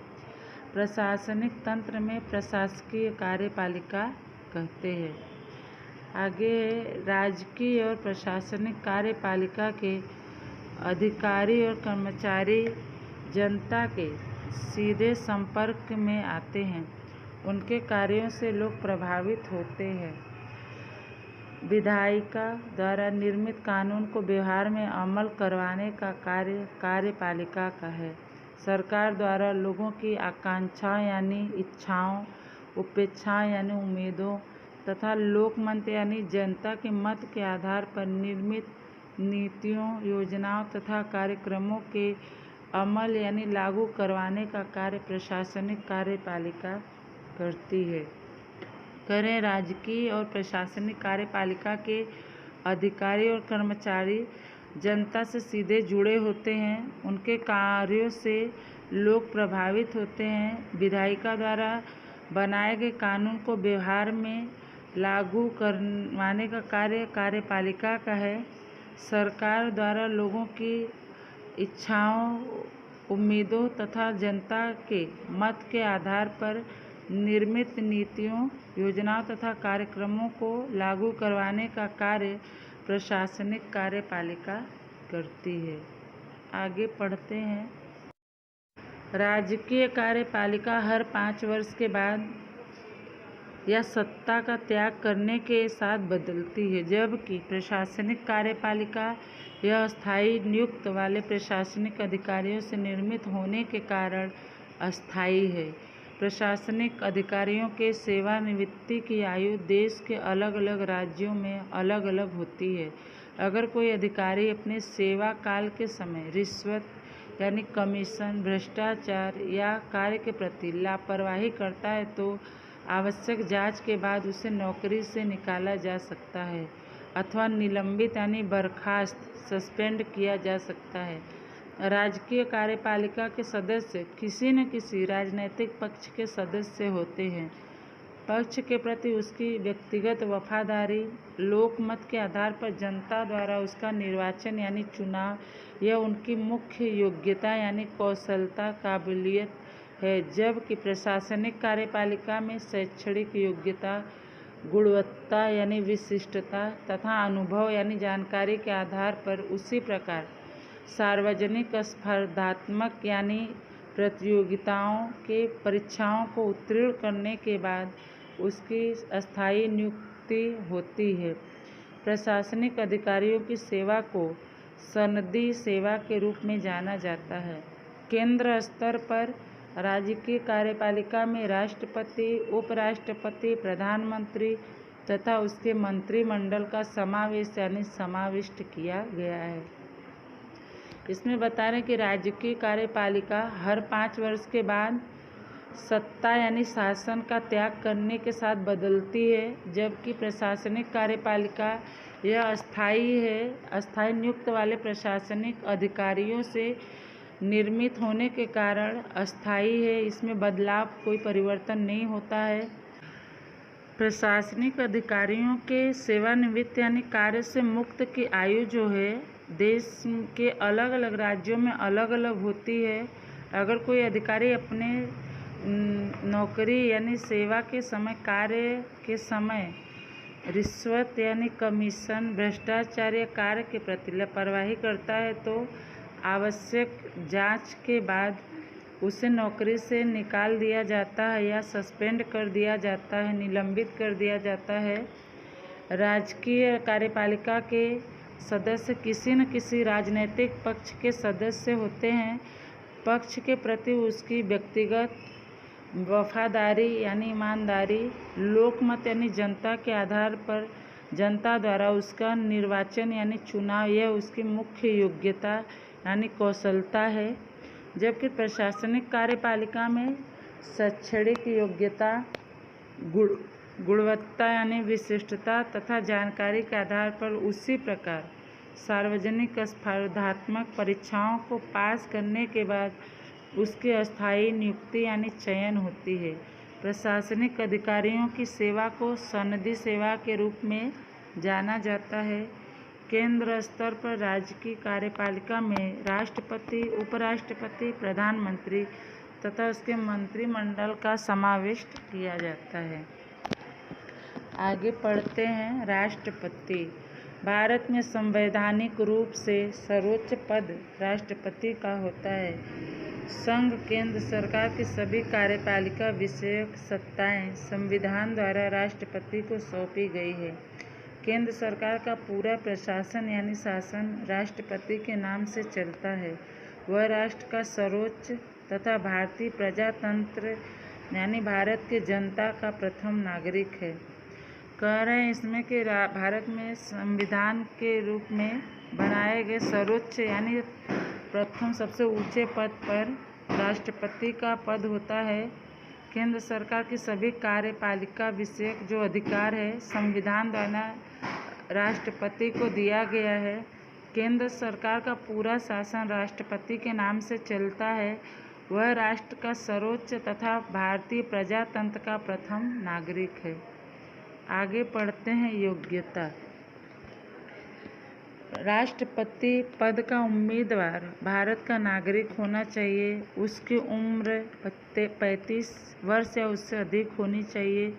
प्रशासनिक तंत्र में प्रशासकीय कार्यपालिका कहते हैं। आगे राजकीय और प्रशासनिक कार्यपालिका के अधिकारी और कर्मचारी जनता के सीधे संपर्क में आते हैं। उनके कार्यों से लोग प्रभावित होते हैं। विधायिका द्वारा निर्मित कानून को व्यवहार में अमल करवाने का कार्य कार्यपालिका का है। सरकार द्वारा लोगों की आकांक्षाओं यानी इच्छाओं, उपेक्षाएं यानी उम्मीदों तथा लोकमत यानी जनता के मत के आधार पर निर्मित नीतियों, योजनाओं तथा कार्यक्रमों के अमल यानी लागू करवाने का कार्य प्रशासनिक कार्यपालिका करती है। करें राजकीय और प्रशासनिक कार्यपालिका के अधिकारी और कर्मचारी जनता से सीधे जुड़े होते हैं। उनके कार्यों से लोग प्रभावित होते हैं। विधायिका द्वारा बनाए गए कानून को व्यवहार में लागू करवाने का कार्य कार्यपालिका का है। सरकार द्वारा लोगों की इच्छाओं, उम्मीदों तथा जनता के मत के आधार पर निर्मित नीतियों, योजनाओं तथा कार्यक्रमों को लागू करवाने का कार्य प्रशासनिक कार्यपालिका करती है। आगे पढ़ते हैं। राजकीय कार्यपालिका हर 5 वर्ष के बाद या सत्ता का त्याग करने के साथ बदलती है, जबकि प्रशासनिक कार्यपालिका यह अस्थायी नियुक्त वाले प्रशासनिक अधिकारियों से निर्मित होने के कारण अस्थायी है। प्रशासनिक अधिकारियों के सेवानिवृत्ति की आयु देश के अलग अलग राज्यों में अलग अलग होती है। अगर कोई अधिकारी अपने सेवा काल के समय रिश्वत यानी कमीशन, भ्रष्टाचार या कार्य के प्रति लापरवाही करता है तो आवश्यक जांच के बाद उसे नौकरी से निकाला जा सकता है अथवा निलंबित यानी बर्खास्त, सस्पेंड किया जा सकता है। राजकीय कार्यपालिका के सदस्य किसी न किसी राजनैतिक पक्ष के सदस्य होते हैं। पक्ष के प्रति उसकी व्यक्तिगत वफादारी, लोकमत के आधार पर जनता द्वारा उसका निर्वाचन यानी चुनाव यह उनकी मुख्य योग्यता यानी कौशलता, काबिलियत है। जबकि प्रशासनिक कार्यपालिका में शैक्षणिक योग्यता, गुणवत्ता यानी विशिष्टता तथा अनुभव यानी जानकारी के आधार पर उसी प्रकार सार्वजनिक स्पर्धात्मक यानी प्रतियोगिताओं के परीक्षाओं को उत्तीर्ण करने के बाद उसकी अस्थायी नियुक्ति होती है। प्रशासनिक अधिकारियों की सेवा को सनदी सेवा के रूप में जाना जाता है। केंद्र स्तर पर राजकीय कार्यपालिका में राष्ट्रपति, उपराष्ट्रपति, प्रधानमंत्री तथा उसके मंत्रिमंडल का समावेश यानी समाविष्ट किया गया है। इसमें बता रहे हैं कि राजकीय कार्यपालिका हर 5 वर्ष के बाद सत्ता यानी शासन का त्याग करने के साथ बदलती है, जबकि प्रशासनिक कार्यपालिका यह अस्थायी है। अस्थायी नियुक्त वाले प्रशासनिक अधिकारियों से निर्मित होने के कारण अस्थायी है। इसमें बदलाव, कोई परिवर्तन नहीं होता है। प्रशासनिक अधिकारियों के सेवानिवृत्त यानी कार्य से मुक्त की आयु जो है देश के अलग अलग राज्यों में अलग अलग होती है। अगर कोई अधिकारी अपने नौकरी यानी सेवा के समय, कार्य के समय रिश्वत यानी कमीशन, भ्रष्टाचार या कार्य के प्रति लापरवाही करता है तो आवश्यक जांच के बाद उसे नौकरी से निकाल दिया जाता है या सस्पेंड कर दिया जाता है, निलंबित कर दिया जाता है। राजकीय कार्यपालिका के सदस्य किसी न किसी राजनीतिक पक्ष के सदस्य होते हैं। पक्ष के प्रति उसकी व्यक्तिगत वफादारी यानी ईमानदारी, लोकमत यानी जनता के आधार पर जनता द्वारा उसका निर्वाचन यानी चुनाव, यह उसकी मुख्य योग्यता यानी कौशलता है। जबकि प्रशासनिक कार्यपालिका में शैक्षणिक योग्यता, गुणवत्ता यानी विशिष्टता तथा जानकारी के आधार पर उसी प्रकार सार्वजनिक स्पर्धात्मक परीक्षाओं को पास करने के बाद उसकी अस्थायी नियुक्ति यानी चयन होती है। प्रशासनिक अधिकारियों की सेवा को सनदी सेवा के रूप में जाना जाता है। केंद्र स्तर पर राज्य की कार्यपालिका में राष्ट्रपति, उपराष्ट्रपति, प्रधानमंत्री तथा उसके मंत्रिमंडल का समावेश किया जाता है। आगे पढ़ते हैं। राष्ट्रपति भारत में संवैधानिक रूप से सर्वोच्च पद राष्ट्रपति का होता है। संघ केंद्र सरकार की सभी कार्यपालिका विषयक सत्ताएं संविधान द्वारा राष्ट्रपति को सौंपी गई है। केंद्र सरकार का पूरा प्रशासन यानी शासन राष्ट्रपति के नाम से चलता है। वह राष्ट्र का सर्वोच्च तथा भारतीय प्रजातंत्र यानी भारत के जनता का प्रथम नागरिक है। कह रहे हैं इसमें कि भारत में संविधान के रूप में बनाए गए सर्वोच्च यानी प्रथम सबसे ऊंचे पद पर राष्ट्रपति का पद होता है। केंद्र सरकार की सभी कार्यपालिका विषयक जो अधिकार है संविधान द्वारा राष्ट्रपति को दिया गया है। केंद्र सरकार का पूरा शासन राष्ट्रपति के नाम से चलता है। वह राष्ट्र का सर्वोच्च तथा भारतीय प्रजातंत्र का प्रथम नागरिक है। आगे पढ़ते हैं। योग्यता। राष्ट्रपति पद का उम्मीदवार भारत का नागरिक होना चाहिए। उसकी उम्र 35 वर्ष या उससे अधिक होनी चाहिए।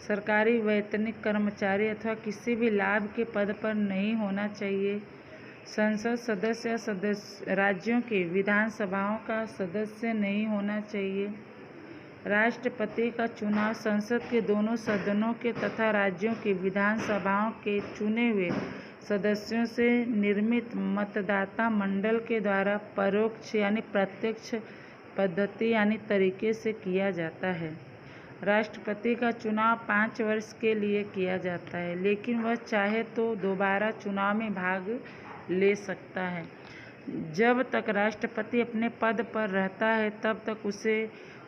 सरकारी वैतनिक कर्मचारी अथवा किसी भी लाभ के पद पर नहीं होना चाहिए। संसद सदस्य या सदस्य राज्यों की विधानसभाओं का सदस्य नहीं होना चाहिए। राष्ट्रपति का चुनाव संसद के दोनों सदनों के तथा राज्यों की विधानसभाओं के चुने हुए सदस्यों से निर्मित मतदाता मंडल के द्वारा परोक्ष यानी प्रत्यक्ष पद्धति यानी तरीके से किया जाता है। राष्ट्रपति का चुनाव 5 वर्ष के लिए किया जाता है, लेकिन वह चाहे तो दोबारा चुनाव में भाग ले सकता है। जब तक राष्ट्रपति अपने पद पर रहता है तब तक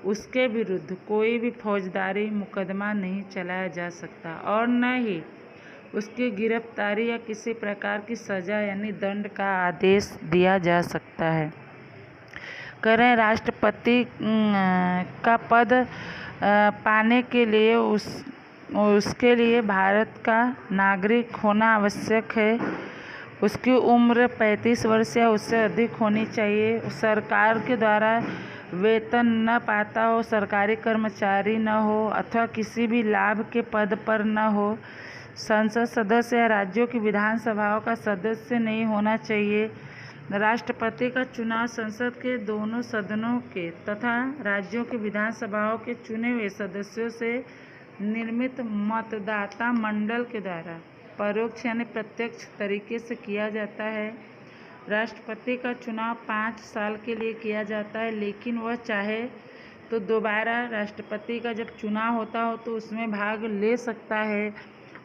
उसके विरुद्ध कोई भी फौजदारी मुकदमा नहीं चलाया जा सकता और न ही उसकी गिरफ्तारी या किसी प्रकार की सजा यानी दंड का आदेश दिया जा सकता है। करें राष्ट्रपति का पद पाने के लिए उसके लिए भारत का नागरिक होना आवश्यक है। उसकी उम्र 35 वर्ष या उससे अधिक होनी चाहिए। सरकार के द्वारा वेतन न पाता हो, सरकारी कर्मचारी न हो अथवा किसी भी लाभ के पद पर न हो। संसद सदस्य या राज्यों की विधानसभाओं का सदस्य नहीं होना चाहिए। राष्ट्रपति का चुनाव संसद के दोनों सदनों के तथा राज्यों की विधानसभाओं के चुने हुए सदस्यों से निर्मित मतदाता मंडल के द्वारा परोक्ष यानी प्रत्यक्ष तरीके से किया जाता है। राष्ट्रपति का चुनाव 5 साल के लिए किया जाता है, लेकिन वह चाहे तो दोबारा राष्ट्रपति का जब चुनाव होता हो तो उसमें भाग ले सकता है।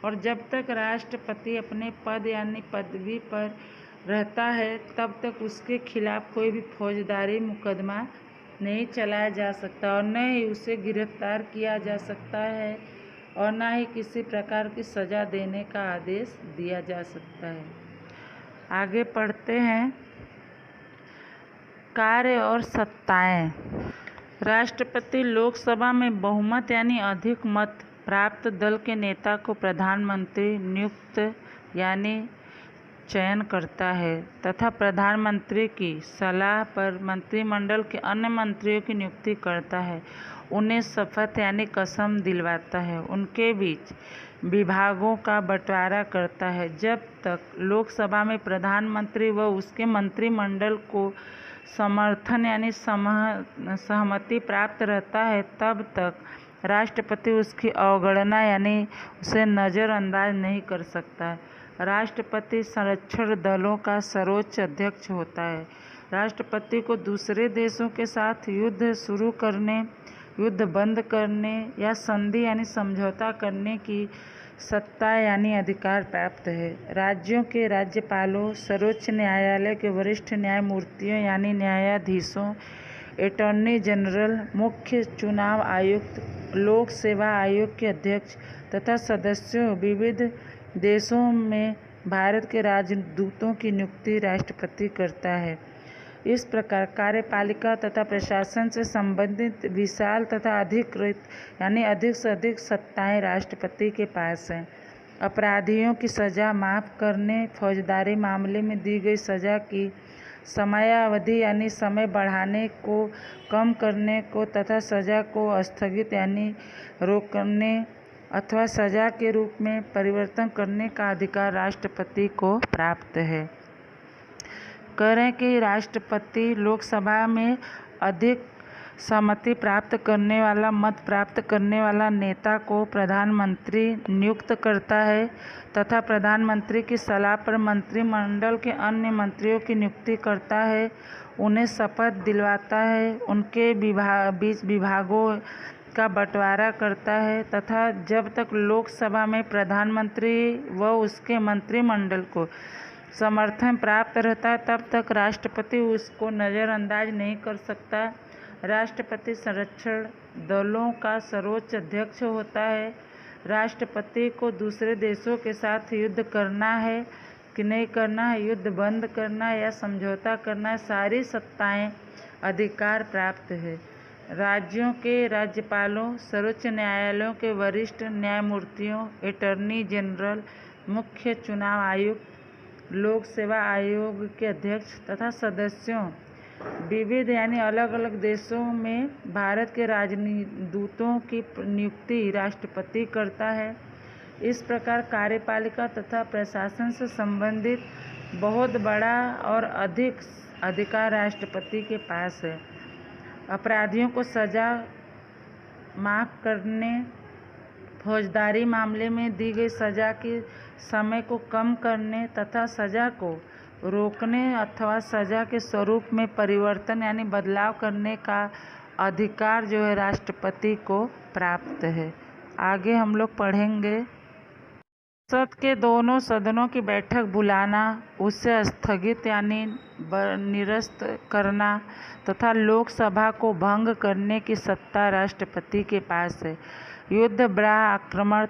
और जब तक राष्ट्रपति अपने पद यानी पदवी पर रहता है तब तक उसके खिलाफ कोई भी फौजदारी मुकदमा नहीं चलाया जा सकता और न ही उसे गिरफ्तार किया जा सकता है और न ही किसी प्रकार की सज़ा देने का आदेश दिया जा सकता है। आगे पढ़ते हैं। कार्य और सत्ताएं। राष्ट्रपति लोकसभा में बहुमत यानी अधिक मत प्राप्त दल के नेता को प्रधानमंत्री नियुक्त यानी चयन करता है तथा प्रधानमंत्री की सलाह पर मंत्रिमंडल के अन्य मंत्रियों की नियुक्ति करता है। उन्हें शपथ यानी कसम दिलवाता है, उनके बीच विभागों का बंटवारा करता है। जब तक लोकसभा में प्रधानमंत्री व उसके मंत्रिमंडल को समर्थन यानी सहमति प्राप्त रहता है, तब तक राष्ट्रपति उसकी अवगणना यानी उसे नज़रअंदाज नहीं कर सकता। राष्ट्रपति संरक्षण दलों का सर्वोच्च अध्यक्ष होता है। राष्ट्रपति को दूसरे देशों के साथ युद्ध शुरू करने, युद्ध बंद करने या संधि यानी समझौता करने की सत्ता यानी अधिकार प्राप्त है। राज्यों के राज्यपालों, सर्वोच्च न्यायालय के वरिष्ठ न्यायमूर्तियों यानी न्यायाधीशों, अटॉर्नी जनरल, मुख्य चुनाव आयुक्त, लोक सेवा आयोग के अध्यक्ष तथा सदस्यों, विविध देशों में भारत के राजदूतों की नियुक्ति राष्ट्रपति करता है। इस प्रकार कार्यपालिका तथा प्रशासन से संबंधित विशाल तथा अधिकृत यानी अधिक से अधिक सत्ताएं राष्ट्रपति के पास हैं। अपराधियों की सज़ा माफ़ करने, फौजदारी मामले में दी गई सज़ा की समयावधि यानी समय बढ़ाने को, कम करने को तथा सज़ा को स्थगित यानी रोकने अथवा सज़ा के रूप में परिवर्तन करने का अधिकार राष्ट्रपति को प्राप्त है। करें कि राष्ट्रपति लोकसभा में अधिक सहमति प्राप्त करने वाला, मत प्राप्त करने वाला नेता को प्रधानमंत्री नियुक्त करता है तथा प्रधानमंत्री की सलाह पर मंत्रिमंडल के अन्य मंत्रियों की नियुक्ति करता है, उन्हें शपथ दिलवाता है, उनके बीच विभागों का बंटवारा करता है तथा जब तक लोकसभा में प्रधानमंत्री व उसके मंत्रिमंडल को समर्थन प्राप्त रहता है, तब तक राष्ट्रपति उसको नज़रअंदाज नहीं कर सकता। राष्ट्रपति संरक्षण दलों का सर्वोच्च अध्यक्ष होता है। राष्ट्रपति को दूसरे देशों के साथ युद्ध करना है कि नहीं करना है, युद्ध बंद करना है या समझौता करना है, सारी सत्ताएं अधिकार प्राप्त है। राज्यों के राज्यपालों, सर्वोच्च न्यायालयों के वरिष्ठ न्यायमूर्तियों, अटॉर्नी जनरल, मुख्य चुनाव आयुक्त, लोक सेवा आयोग के अध्यक्ष तथा सदस्यों, विविध यानी अलग अलग देशों में भारत के राजदूतों की नियुक्ति राष्ट्रपति करता है। इस प्रकार कार्यपालिका तथा प्रशासन से संबंधित बहुत बड़ा और अधिक अधिकार राष्ट्रपति के पास है। अपराधियों को सज़ा माफ़ करने, फौजदारी मामले में दी गई सज़ा के समय को कम करने तथा सज़ा को रोकने अथवा सज़ा के स्वरूप में परिवर्तन यानी बदलाव करने का अधिकार जो है राष्ट्रपति को प्राप्त है। आगे हम लोग पढ़ेंगे। संसद के दोनों सदनों की बैठक बुलाना, उसे स्थगित यानी निरस्त करना तथा लोकसभा को भंग करने की सत्ता राष्ट्रपति के पास है। युद्ध, बाह्य आक्रमण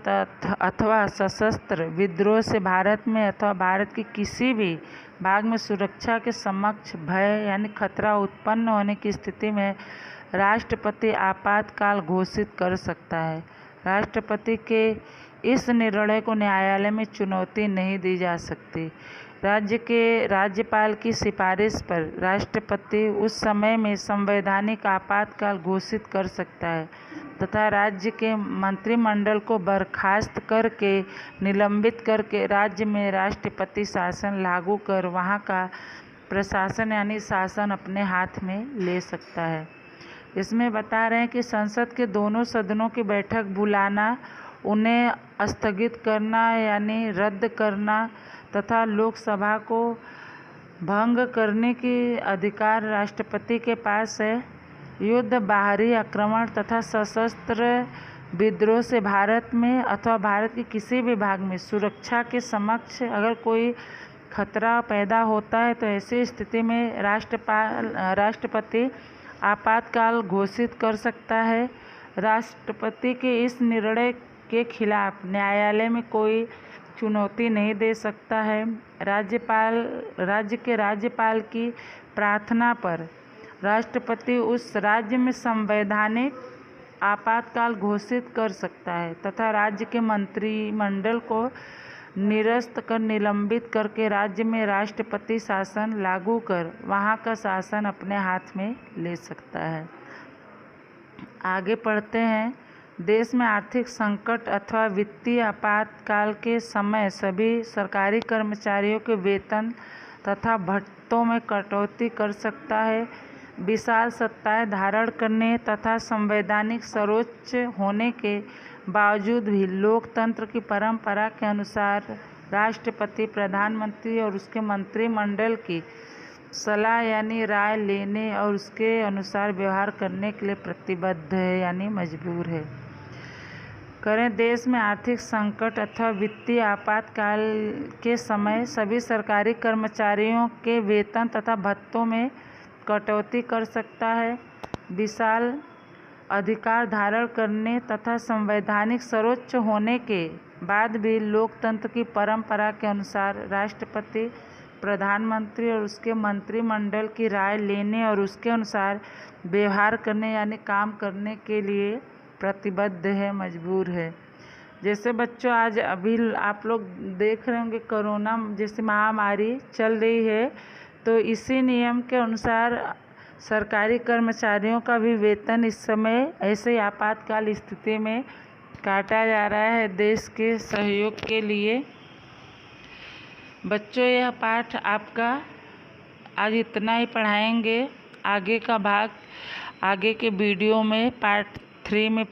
अथवा सशस्त्र विद्रोह से भारत में अथवा भारत के किसी भी भाग में सुरक्षा के समक्ष भय यानी खतरा उत्पन्न होने की स्थिति में राष्ट्रपति आपातकाल घोषित कर सकता है। राष्ट्रपति के इस निर्णय को न्यायालय में चुनौती नहीं दी जा सकती। राज्य के राज्यपाल की सिफारिश पर राष्ट्रपति उस समय में संवैधानिक आपातकाल घोषित कर सकता है तथा राज्य के मंत्रिमंडल को बर्खास्त करके, निलंबित करके राज्य में राष्ट्रपति शासन लागू कर वहाँ का प्रशासन यानी शासन अपने हाथ में ले सकता है। इसमें बता रहे हैं कि संसद के दोनों सदनों की बैठक बुलाना, उन्हें स्थगित करना यानी रद्द करना तथा लोकसभा को भंग करने की अधिकार राष्ट्रपति के पास है। युद्ध, बाहरी आक्रमण तथा सशस्त्र विद्रोह से भारत में अथवा भारत के किसी भी भाग में सुरक्षा के समक्ष अगर कोई खतरा पैदा होता है तो ऐसी स्थिति में राष्ट्रपति आपातकाल घोषित कर सकता है। राष्ट्रपति के इस निर्णय के खिलाफ न्यायालय में कोई चुनौती नहीं दे सकता है। राज्य के राज्यपाल की प्रार्थना पर राष्ट्रपति उस राज्य में संवैधानिक आपातकाल घोषित कर सकता है तथा राज्य के मंत्रिमंडल को निरस्त कर, निलंबित करके राज्य में राष्ट्रपति शासन लागू कर वहाँ का शासन अपने हाथ में ले सकता है। आगे पढ़ते हैं। देश में आर्थिक संकट अथवा वित्तीय आपातकाल के समय सभी सरकारी कर्मचारियों के वेतन तथा भत्तों में कटौती कर सकता है। विशाल सत्ताएं धारण करने तथा संवैधानिक सर्वोच्च होने के बावजूद भी लोकतंत्र की परंपरा के अनुसार राष्ट्रपति, प्रधानमंत्री और उसके मंत्रिमंडल की सलाह यानी राय लेने और उसके अनुसार व्यवहार करने के लिए प्रतिबद्ध है यानी मजबूर है। करें। देश में आर्थिक संकट अथवा वित्तीय आपातकाल के समय सभी सरकारी कर्मचारियों के वेतन तथा भत्तों में कटौती कर सकता है। विशाल अधिकार धारण करने तथा संवैधानिक सर्वोच्च होने के बाद भी लोकतंत्र की परंपरा के अनुसार राष्ट्रपति, प्रधानमंत्री और उसके मंत्रिमंडल की राय लेने और उसके अनुसार व्यवहार करने यानी काम करने के लिए प्रतिबद्ध है, मजबूर है। जैसे बच्चों आज अभी आप लोग देख रहे होंगे कोरोना जैसी महामारी चल रही है, तो इसी नियम के अनुसार सरकारी कर्मचारियों का भी वेतन इस समय ऐसे आपातकाल स्थिति में काटा जा रहा है देश के सहयोग के लिए। बच्चों यह पाठ आपका आज इतना ही पढ़ाएंगे। आगे का भाग आगे के वीडियो में पार्ट 3 में